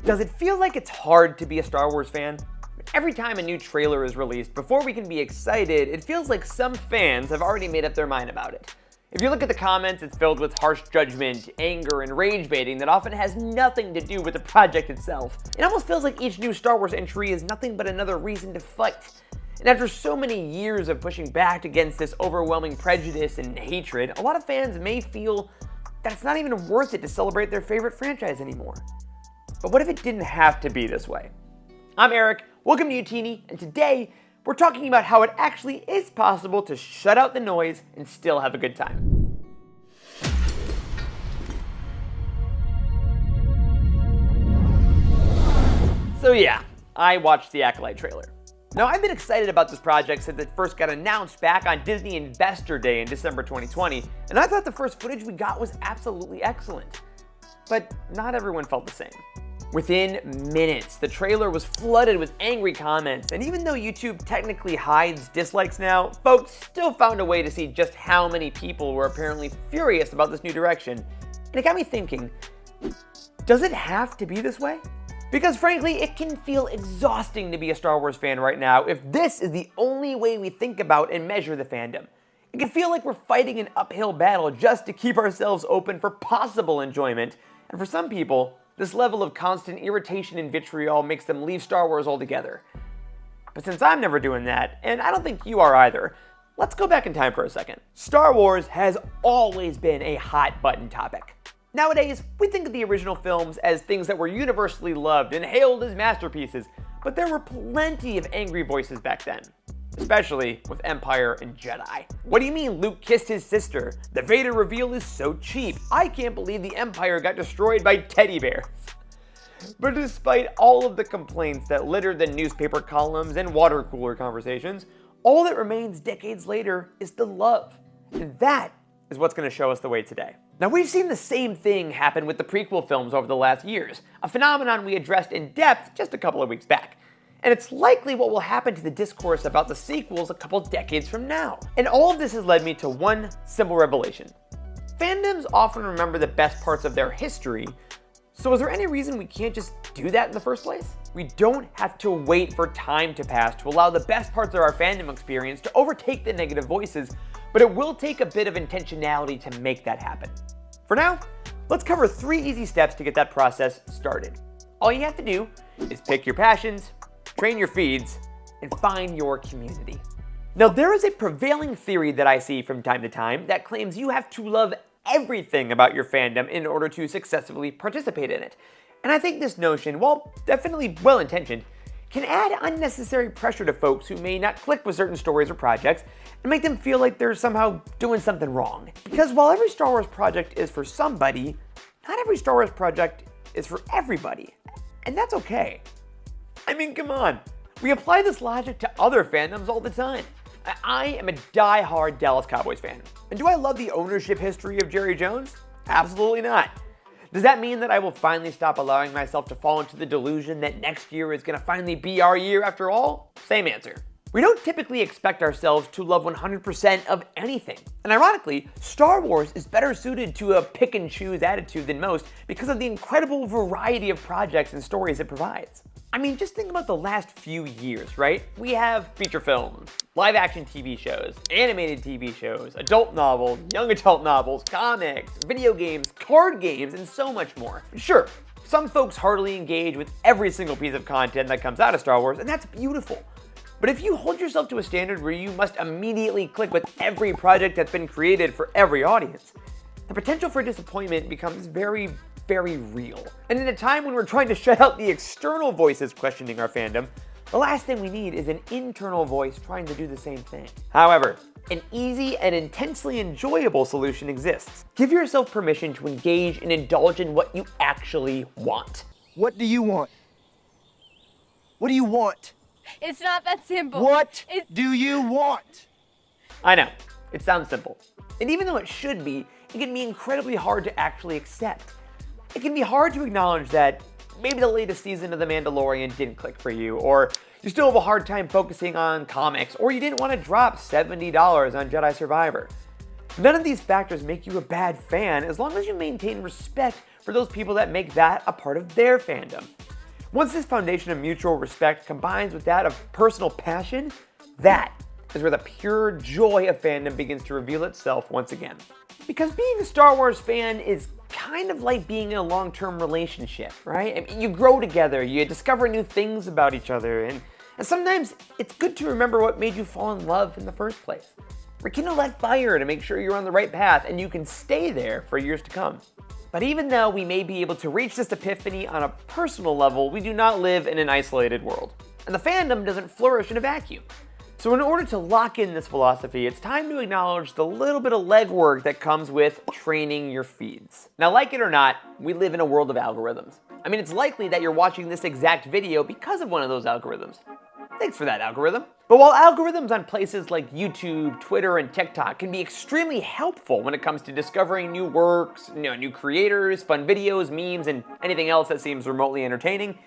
Does it feel like it's hard to be a Star Wars fan? Every time a new trailer is released, before we can be excited, it feels like some fans have already made up their mind about it. If you look at the comments, it's filled with harsh judgment, anger, and rage baiting that often has nothing to do with the project itself. It almost feels like each new Star Wars entry is nothing but another reason to fight. And after so many years of pushing back against this overwhelming prejudice and hatred, a lot of fans may feel that it's not even worth it to celebrate their favorite franchise anymore. But what if it didn't have to be this way? I'm Eric, welcome to Utini, and today we're talking about how it actually is possible to shut out the noise and still have a good time. So yeah, I watched the Acolyte trailer. Now, I've been excited about this project since it first got announced back on Disney Investor Day in December 2020, and I thought the first footage we got was absolutely excellent. But not everyone felt the same. Within minutes, the trailer was flooded with angry comments, and even though YouTube technically hides dislikes now, folks still found a way to see just how many people were apparently furious about this new direction. And it got me thinking, does it have to be this way? Because frankly, it can feel exhausting to be a Star Wars fan right now if this is the only way we think about and measure the fandom. It can feel like we're fighting an uphill battle just to keep ourselves open for possible enjoyment, and for some people, this level of constant irritation and vitriol makes them leave Star Wars altogether. But since I'm never doing that, and I don't think you are either, let's go back in time for a second. Star Wars has always been a hot button topic. Nowadays, we think of the original films as things that were universally loved and hailed as masterpieces, but there were plenty of angry voices back then. Especially with Empire and Jedi. What do you mean Luke kissed his sister? The Vader reveal is so cheap. I can't believe the Empire got destroyed by teddy bears. But despite all of the complaints that littered the newspaper columns and water cooler conversations, all that remains decades later is the love. And that is what's going to show us the way today. Now, we've seen the same thing happen with the prequel films over the last years, a phenomenon we addressed in depth just a couple of weeks back. And it's likely what will happen to the discourse about the sequels a couple decades from now. And all of this has led me to one simple revelation. Fandoms often remember the best parts of their history, so is there any reason we can't just do that in the first place? We don't have to wait for time to pass to allow the best parts of our fandom experience to overtake the negative voices, but it will take a bit of intentionality to make that happen. For now, let's cover 3 easy steps to get that process started. All you have to do is pick your passions, train your feeds, and find your community. Now, there is a prevailing theory that I see from time to time that claims you have to love everything about your fandom in order to successfully participate in it. And I think this notion, while definitely well-intentioned, can add unnecessary pressure to folks who may not click with certain stories or projects and make them feel like they're somehow doing something wrong. Because while every Star Wars project is for somebody, not every Star Wars project is for everybody. And that's okay. I mean, come on. We apply this logic to other fandoms all the time. I am a die-hard Dallas Cowboys fan. And do I love the ownership history of Jerry Jones? Absolutely not. Does that mean that I will finally stop allowing myself to fall into the delusion that next year is going to finally be our year after all? Same answer. We don't typically expect ourselves to love 100% of anything. And ironically, Star Wars is better suited to a pick and choose attitude than most because of the incredible variety of projects and stories it provides. I mean, just think about the last few years, right? We have feature films, live action TV shows, animated TV shows, adult novels, young adult novels, comics, video games, card games, and so much more. Sure, some folks heartily engage with every single piece of content that comes out of Star Wars, and that's beautiful. But if you hold yourself to a standard where you must immediately click with every project that's been created for every audience, the potential for disappointment becomes very real. And in a time when we're trying to shut out the external voices questioning our fandom, the last thing we need is an internal voice trying to do the same thing. However, an easy and intensely enjoyable solution exists. Give yourself permission to engage and indulge in what you actually want. What do you want? What do you want? It's not that simple. What do you want? I know, it sounds simple. And even though it should be, it can be incredibly hard to actually accept. It can be hard to acknowledge that maybe the latest season of The Mandalorian didn't click for you, or you still have a hard time focusing on comics, or you didn't want to drop $70 on Jedi Survivor. None of these factors make you a bad fan as long as you maintain respect for those people that make that a part of their fandom. Once this foundation of mutual respect combines with that of personal passion, that is where the pure joy of fandom begins to reveal itself once again. Because being a Star Wars fan is kind of like being in a long-term relationship, right? I mean, you grow together, you discover new things about each other, and sometimes it's good to remember what made you fall in love in the first place. Rekindle that fire to make sure you're on the right path and you can stay there for years to come. But even though we may be able to reach this epiphany on a personal level, we do not live in an isolated world. And the fandom doesn't flourish in a vacuum. So in order to lock in this philosophy, it's time to acknowledge the little bit of legwork that comes with training your feeds. Now, like it or not, we live in a world of algorithms. I mean, it's likely that you're watching this exact video because of one of those algorithms. Thanks for that, algorithm. But while algorithms on places like YouTube, Twitter, and TikTok can be extremely helpful when it comes to discovering new works, new creators, fun videos, memes, and anything else that seems remotely entertaining,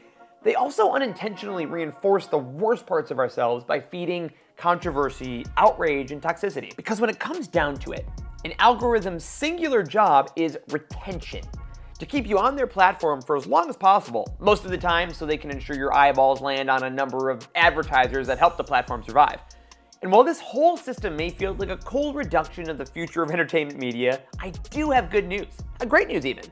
they also unintentionally reinforce the worst parts of ourselves by feeding controversy, outrage, and toxicity. Because when it comes down to it, an algorithm's singular job is retention. To keep you on their platform for as long as possible, most of the time so they can ensure your eyeballs land on a number of advertisers that help the platform survive. And while this whole system may feel like a cold reduction of the future of entertainment media, I do have good news. Great news even.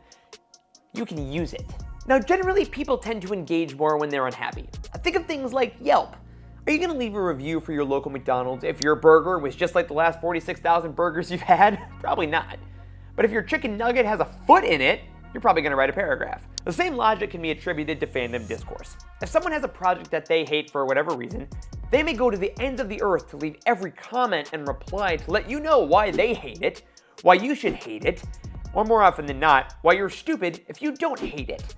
You can use it. Now, generally, people tend to engage more when they're unhappy. Think of things like Yelp. Are you gonna leave a review for your local McDonald's if your burger was just like the last 46,000 burgers you've had? Probably not. But if your chicken nugget has a foot in it, you're probably gonna write a paragraph. The same logic can be attributed to fandom discourse. If someone has a project that they hate for whatever reason, they may go to the ends of the earth to leave every comment and reply to let you know why they hate it, why you should hate it, or more often than not, why you're stupid if you don't hate it.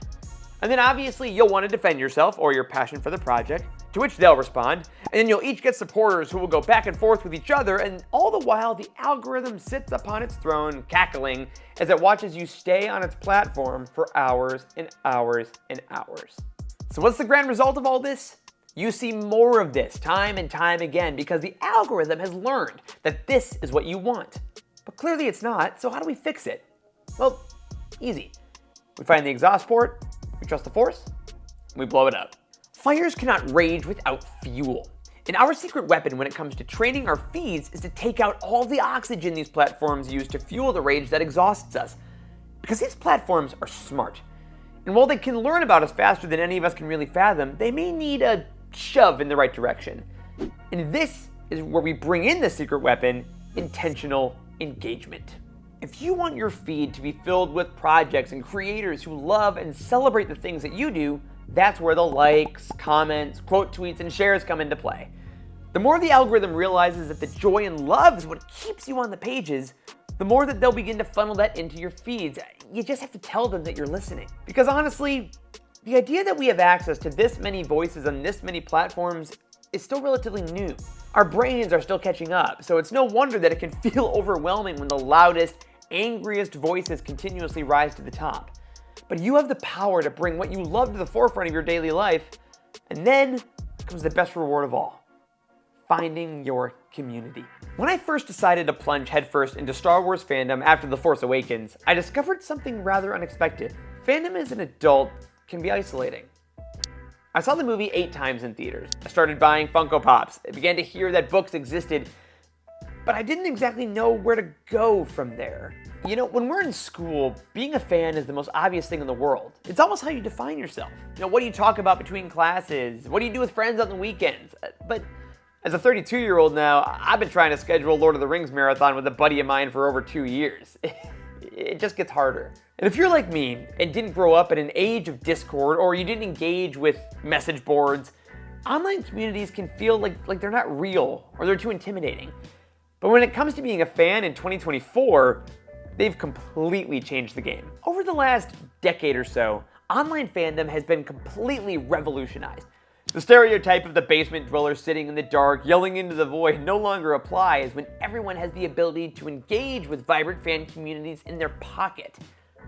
And then obviously you'll want to defend yourself or your passion for the project, to which they'll respond, and then you'll each get supporters who will go back and forth with each other, and all the while the algorithm sits upon its throne cackling as it watches you stay on its platform for hours and hours and hours. So what's the grand result of all this? You see more of this time and time again because the algorithm has learned that this is what you want. But clearly it's not, so how do we fix it? Well, easy. We find the exhaust port, we trust the force, and we blow it up. Fires cannot rage without fuel. And our secret weapon when it comes to training our feeds is to take out all the oxygen these platforms use to fuel the rage that exhausts us. Because these platforms are smart. And while they can learn about us faster than any of us can really fathom, they may need a shove in the right direction. And this is where we bring in the secret weapon, intentional engagement. If you want your feed to be filled with projects and creators who love and celebrate the things that you do, that's where the likes, comments, quote tweets, and shares come into play. The more the algorithm realizes that the joy and love is what keeps you on the pages, the more that they'll begin to funnel that into your feeds. You just have to tell them that you're listening. Because honestly, the idea that we have access to this many voices on this many platforms is still relatively new. Our brains are still catching up, so it's no wonder that it can feel overwhelming when the loudest, angriest voices continuously rise to the top. But you have the power to bring what you love to the forefront of your daily life, and then comes the best reward of all, finding your community. When I first decided to plunge headfirst into Star Wars fandom after The Force Awakens, I discovered something rather unexpected. Fandom as an adult can be isolating. I saw the movie 8 times in theaters. I started buying Funko Pops. I began to hear that books existed, but I didn't exactly know where to go from there. You know, when we're in school, being a fan is the most obvious thing in the world. It's almost how you define yourself. What do you talk about between classes? What do you do with friends on the weekends? But as a 32-year-old now, I've been trying to schedule a Lord of the Rings marathon with a buddy of mine for over 2 years. It just gets harder. And if you're like me and didn't grow up in an age of Discord, or you didn't engage with message boards, online communities can feel like they're not real or they're too intimidating. But when it comes to being a fan in 2024, they've completely changed the game. Over the last decade or so, online fandom has been completely revolutionized. The stereotype of the basement dweller sitting in the dark, yelling into the void no longer applies when everyone has the ability to engage with vibrant fan communities in their pocket.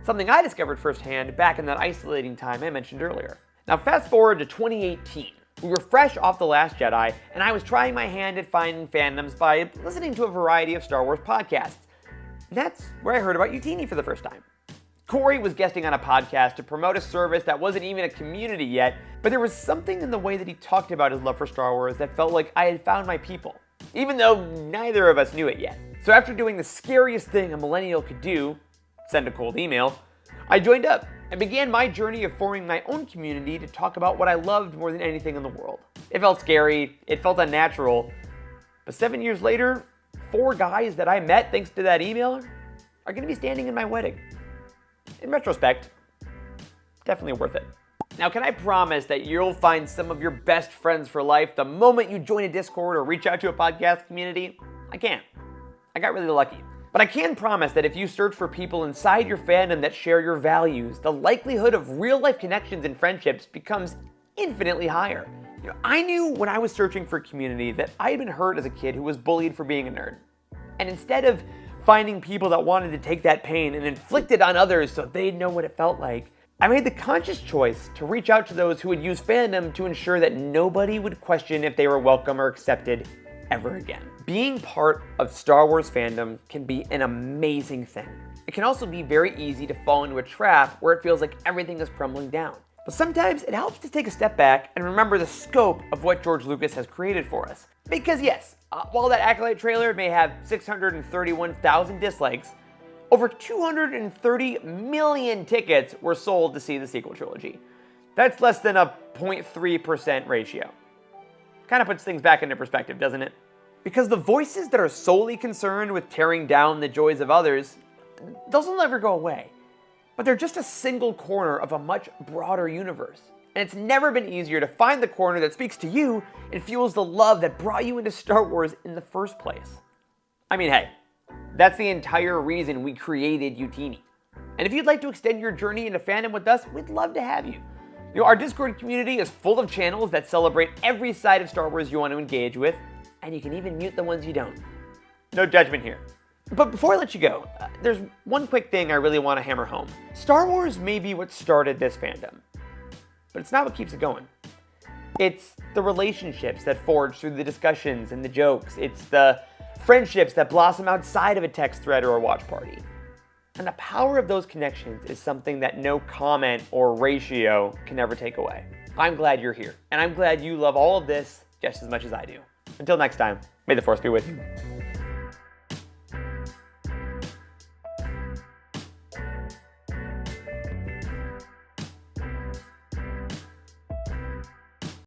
Something I discovered firsthand back in that isolating time I mentioned earlier. Now fast forward to 2018. We were fresh off The Last Jedi, and I was trying my hand at finding fandoms by listening to a variety of Star Wars podcasts. And that's where I heard about Utini for the first time. Corey was guesting on a podcast to promote a service that wasn't even a community yet, but there was something in the way that he talked about his love for Star Wars that felt like I had found my people, even though neither of us knew it yet. So after doing the scariest thing a millennial could do, send a cold email, I joined up and began my journey of forming my own community to talk about what I loved more than anything in the world. It felt scary, it felt unnatural, but 7 years later, 4 guys that I met thanks to that email are gonna be standing in my wedding. In retrospect, definitely worth it. Now, can I promise that you'll find some of your best friends for life the moment you join a Discord or reach out to a podcast community? I can't. I got really lucky. But I can promise that if you search for people inside your fandom that share your values, the likelihood of real-life connections and friendships becomes infinitely higher. I knew when I was searching for community that I had been hurt as a kid who was bullied for being a nerd. And instead of finding people that wanted to take that pain and inflict it on others so they'd know what it felt like, I made the conscious choice to reach out to those who would use fandom to ensure that nobody would question if they were welcome or accepted ever again. Being part of Star Wars fandom can be an amazing thing. It can also be very easy to fall into a trap where it feels like everything is crumbling down. But sometimes it helps to take a step back and remember the scope of what George Lucas has created for us. Because yes, while that Acolyte trailer may have 631,000 dislikes, over 230 million tickets were sold to see the sequel trilogy. That's less than a 0.3% ratio. Kind of puts things back into perspective, doesn't it? Because the voices that are solely concerned with tearing down the joys of others, those will never go away. But they're just a single corner of a much broader universe. And it's never been easier to find the corner that speaks to you and fuels the love that brought you into Star Wars in the first place. I mean, hey, that's the entire reason we created Utini. And if you'd like to extend your journey into fandom with us, we'd love to have you. Our Discord community is full of channels that celebrate every side of Star Wars you want to engage with, and you can even mute the ones you don't. No judgment here. But before I let you go, there's one quick thing I really want to hammer home. Star Wars may be what started this fandom, but it's not what keeps it going. It's the relationships that forge through the discussions and the jokes. It's the friendships that blossom outside of a text thread or a watch party. And the power of those connections is something that no comment or ratio can ever take away. I'm glad you're here, and I'm glad you love all of this just as much as I do. Until next time, may the Force be with you.